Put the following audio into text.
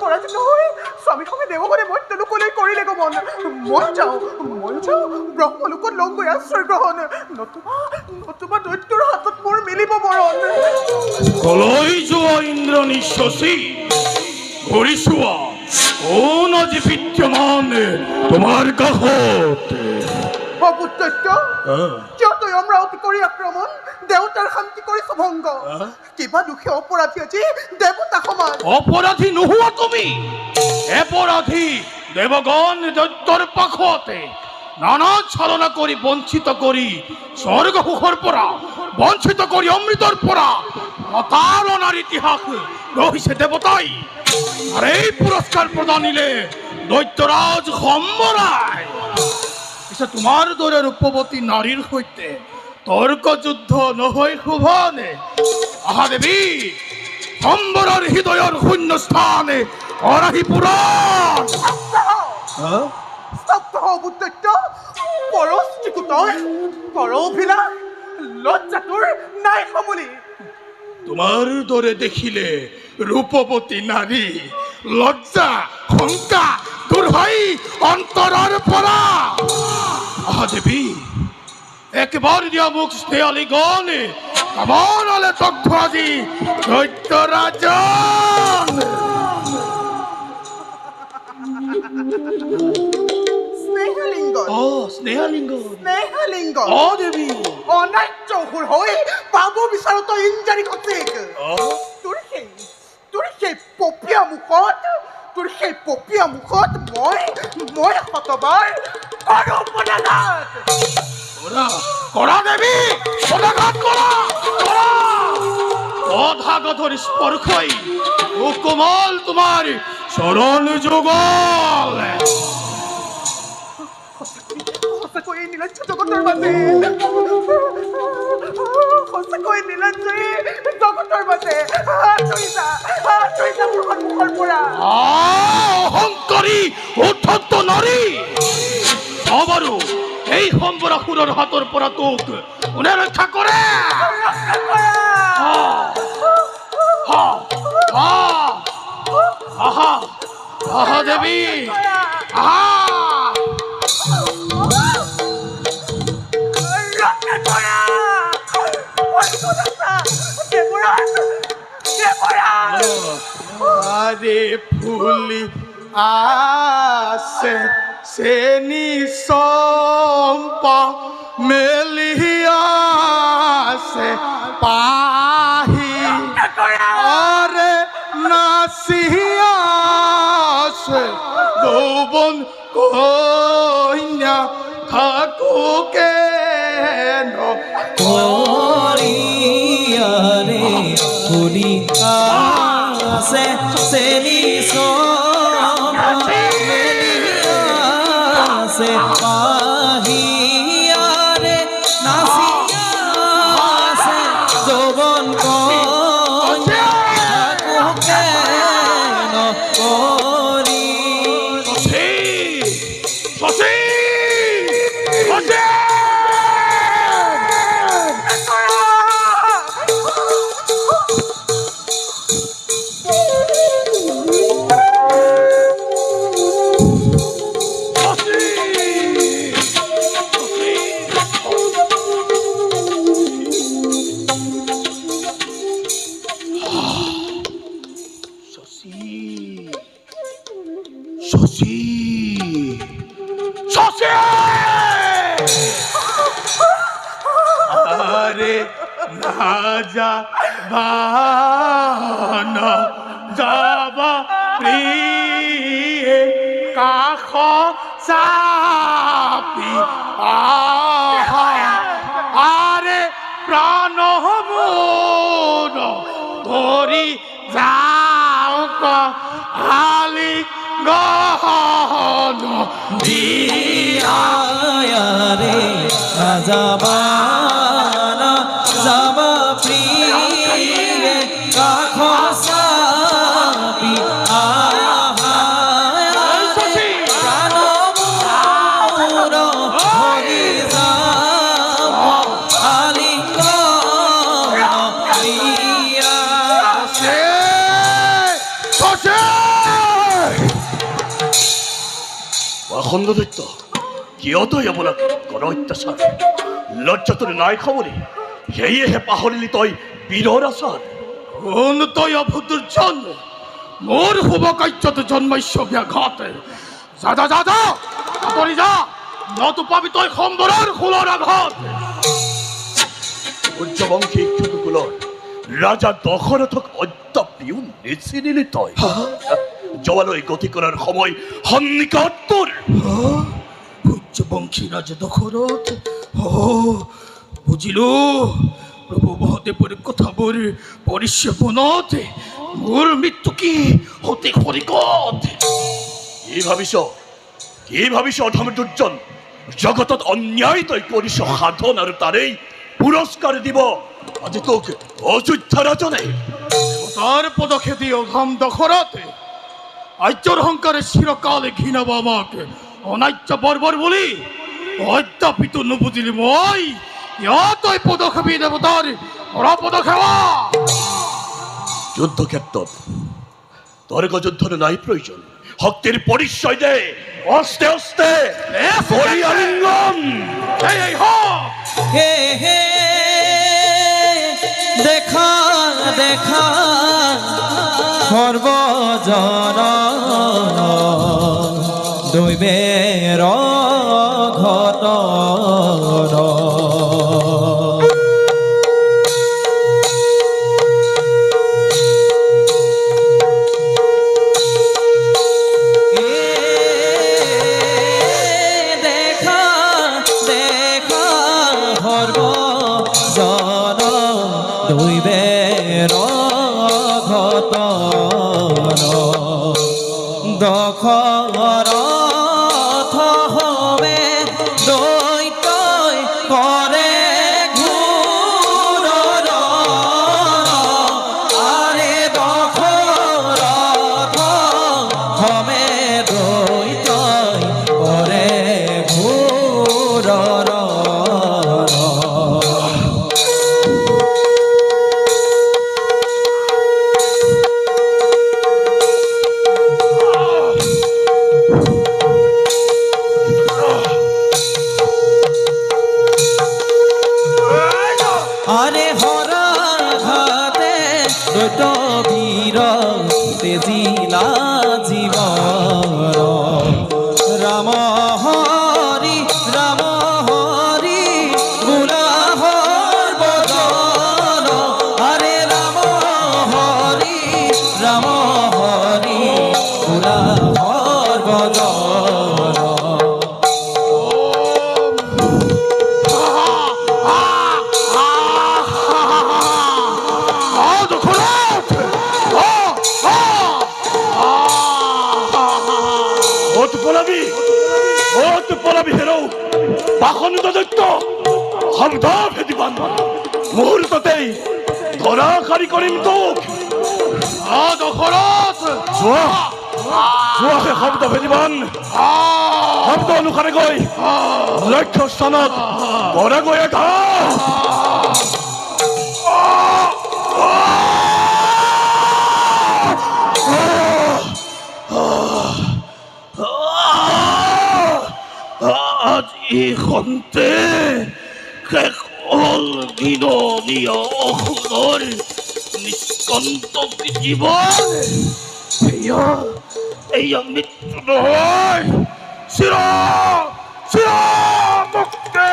অপৰাধী নহয় স্বামীৰ সঙ্গে দেৱগণে মৰ্ত্যলোকলৈ কৰিলে গমন মন যাওঁ ব্ৰহ্মলোকত লগ গৈ আশ্ৰয় গ্ৰহণ নতুবা দৈত্যৰ হাতত মোৰ মিলিব মৰণ কলৈ যোৱা ইন্দ্ৰ নিশ্চসী ঘূৰিছোৱা কোন আজি বিদ্যমান তোমাৰ কাষত অপুত্ৰত্য কিয় তই অমৰাৱতী কৰি আক্ৰমণ দেৱতাৰ শান্তি কৰিছ ভংগ কিবা দুখে অপৰাধী আজি দেৱতা সমান অপৰাধী নোহোৱা তুমি অপৰাধী দেৱগণ দৈত্যৰ পাখতে নানা ছলনা কৰি বঞ্চিত কৰি স্বৰ্গ সুখৰ পৰা বঞ্চিত কৰি অমৃতৰ পৰা প্ৰতাৰণাৰ ইতিহাস ৰহিছে দেৱতাই আৰু এই পুৰস্কাৰ প্ৰদানিলে দৈত্যৰাজ সম্বৰাই পিছে তোমাৰ দৰে ৰূপৱতী নাৰীৰ সৈতে তৰ্ক যুদ্ধ নহয় শোভনে আহা দেৱী সম্বৰৰ হৃদয়ৰ শূন্য স্থানে অৰাহি পুৰাণ স্তব্ধ অপুত্ৰত্য পৰস্ত্ৰীকুতৰ পৰভিলাষ লজ্জা তোৰ নাই সমুলি তোমাৰ দৰে দেখিলে ৰূপৱতী নাৰী লজ্জা শংকা দূৰ হৈ অন্তৰৰ পৰা আহা দেৱী একবাৰ দিয়া মোক স্নেহালী গণ কামনালে তথ্য আজি দৈত্যৰাজন স্নেহলিংগ দেৱী অনাৰ্য অসুৰ হৈ পাব বিচাৰ তই ইঞ্জাৰি কচিক তোৰ সেই পপীয়া মুখত মই শতবাৰ আৰু পদাঘাত কৰা দেৱী পদাঘাত কৰা অধাগতৰ স্পৰ্শই কোমল তোমাৰ চৰণ যুগল সঁচাকৈ নীলাঞ্জ জগতৰ মাজে মোৰ সন্মুখৰ পৰা অহংকাৰী উদ্ধত নাৰী সবাৰো এই সম্বৰাসুৰৰ হাতৰ পৰা তোক কোনে ৰক্ষা কৰে আহা দেৱী আহা আরে ফুলি আছে সেনি সম্পা মেলিয়াছে পাহি আরে নাচিয়াছে যৌবন কইনা থাকুকে নরিয়ারে ফুলি আছে সেনি সে পাহিয়ারে নাসিয়াছে যৌবন কন্যা থাকুকে নকরি আরে না যা বানা যাবা প্রিয়ে কাখ চাপি আহা আরে প্রাণ মোর ধরি যাও আলি গহন রে না যাবা না যাবা প্রিয়ে কাখ সাপি আহা প্রাণ মোর ধরি যাও আলিঙ্গ প্রিয়া পাখণ্ড দৈত্য কিয় তই এইবিলাক কৰ অত্যাচাৰ লজ্জা তোৰ নাই খবৰে সেয়েহে পাহৰিলি তই বীৰৰ আচাৰ কোন তই অভদ্ৰজন মোৰ শুভ কাৰ্যত জন্মাইছ ব্যাঘাতে যা যা যা যা আঁতৰি যা নতু পাবি তই সম্বৰৰ খোলৰ আঘাত সূৰ্যবংশী ইক্ষুকুলৰ ৰাজা দশৰথক অদ্যাপিও নিচিনিলি তই জৱালৈ গতি কৰাৰ সময় সন্নিকট তোৰ সূৰ্যবংশী ৰাজা দশৰথ বুজিলো প্ৰভু মহাদেৱৰ কথাবোৰ পৰিশ্ৰমণত মোৰ মৃত্যু কি অতি সৰিকত কি ভাবিছ অধম দুৰ্জন জগতত অন্যায় তই কৰিছ সাধন আৰু তাৰেই পুৰস্কাৰ দিব আজি তোক অযোধ্যা ৰাজনে তাৰ পদক্ষেপি অধম দশৰথে আৰ্যৰ সংকাৰে চিৰকালে ঘৃণাব আমাক অনাৰ্য বৰ্বৰ বুলি অদ্যাপিতো নুবুজিলি মই ইয়াতই পদক্ষেপি দেৱতাৰ পদক্ষেপা যুদ্ধক্ষেত্ৰত তৰ্ক যুদ্ধৰ নাই প্ৰয়োজন শক্তিৰ পৰিচয় দে অস্তে অস্তে কৰি আলিঙ্গন এই হওক হে হে দেখা দেখা সর্বজন দৈবের ঘটন দেখা দেখা সর্বজন দৈবের ঘটন দশরথ হবে দৈত্যই করে ঘূৰৰ আরে দশরথ হবে দৈত্যই করে ঘূৰৰ আরে হরা ঘাতে দৈত্য বীর তেজিলা জীবন রাম হরি গুলাহর বদন আরে রাম হরি গুলাহর বদন অত পলাবি হেরৌ পাখণ্ড দৈত্য শব্দ ভেদিবান মুহূৰ্ততেই ধৰাশাৰী কৰিম তোক দশৰথ যোৱাহে শব্দ ভেদিবান শব্দ অনুসাৰে গৈ লক্ষ্য স্থানত কৰা গৈ আজি খন্তে শেষ হ'ল বিননীয় অসুৰৰ নিষ্কণ্টক জীৱন এয়া মৃত্যু নহয় চিৰ মুক্তি